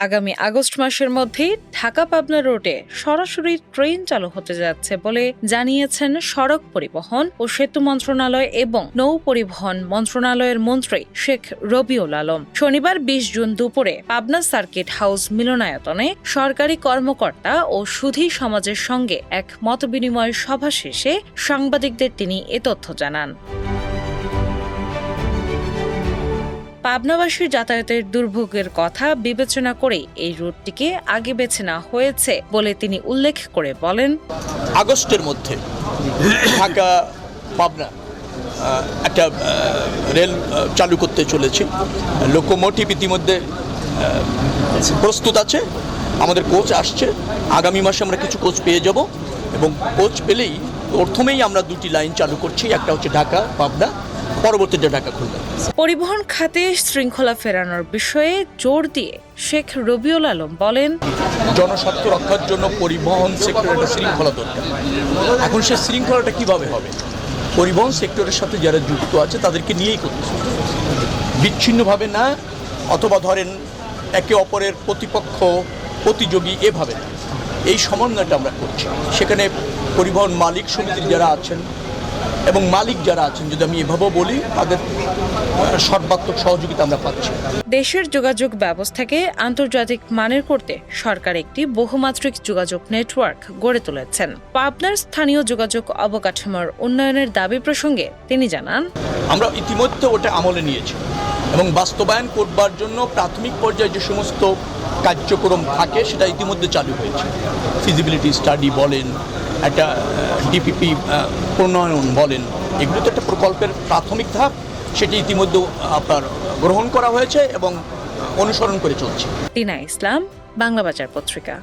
আগামী আগস্ট মাসের মধ্যেই ঢাকা পাবনা রুটে সরাসরি ট্রেন চালু হতে যাচ্ছে বলে জানিয়েছেন সড়ক পরিবহন ও সেতু মন্ত্রণালয় এবং নৌ পরিবহন মন্ত্রণালয়ের মন্ত্রী শেখ রবিউল আলম। শনিবার ২০ জুন দুপুরে পাবনা সার্কিট হাউস মিলনায়তনে সরকারি কর্মকর্তা ও সুধী সমাজের সঙ্গে এক মতবিনিময় সভা শেষে সাংবাদিকদের তিনি এ তথ্য জানান। পাবনাবাসীর যাতায়াতের দুর্ভোগের কথা বিবেচনা করেই এই রুটটিকে আগে বেছে নেওয়া হয়েছে বলে তিনি উল্লেখ করে বলেন, আগস্টের মধ্যে ঢাকা পাবনা একটা রেল চালু করতে চলেছি। লোকোমোটিভ ইতিমধ্যে প্রস্তুত আছে, আমাদের কোচ আসছে। আগামী মাসে আমরা কিছু কোচ পেয়ে যাব এবং কোচ পেলেই প্রথমেই আমরা দুটি লাইন চালু করছি, একটা হচ্ছে ঢাকা পাবনা, পরবর্তীতে ঢাকা খুলনা। পরিবহন খাতে শৃঙ্খলা ফেরানোর বিষয়ে জোর দিয়ে শেখ রবিউল আলম বলেন, জনস্বার্থ রক্ষার জন্য পরিবহন সেক্টরে একটা শৃঙ্খলা দরকার। এখন সে শৃঙ্খলাটা কিভাবে হবে? পরিবহন সেক্টরের সাথে যারা যুক্ত আছে তাদেরকে নিয়েই করতে হবে, বিচ্ছিন্নভাবে না, অথবা ধরেন একে অপরের প্রতিপক্ষ প্রতিযোগী এভাবে না। এই সমন্বয়টা আমরা করছি। সেখানে পরিবহন মালিক সমিতির যারা আছেন এবং মালিক যারা আছেন, যদি আমি এভাবেও বলি, তাদের সর্বাত্মক সহযোগিতা আমরা পাচ্ছি। দেশের যোগাযোগ ব্যবস্থাকে আন্তর্জাতিক মানের করতে সরকার একটি বহুমাত্রিক যোগাযোগ নেটওয়ার্ক গড়ে তুলেছেন। পাবনার স্থানীয় যোগাযোগ অবকাঠামোর উন্নয়নের দাবি প্রসঙ্গে তিনি জানান, আমরা ইতিমধ্যে ওটা আমলে নিয়েছি এবং বাস্তবায়ন করবার জন্য প্রাথমিক পর্যায়ে যে সমস্ত কার্যক্রম থাকে সেটা ইতিমধ্যে চালু হয়েছে। ফিজিবিলিটি স্টাডি বলেন, একটা ডিপিপি প্রণয়ন বলেন, এগুলো তো একটা প্রকল্পের প্রাথমিক ধাপ, সেটি ইতিমধ্যে আপনার গ্রহণ করা হয়েছে এবং অনুসরণ করে চলছে। টিনা ইসলাম, বাংলা বাজার পত্রিকা।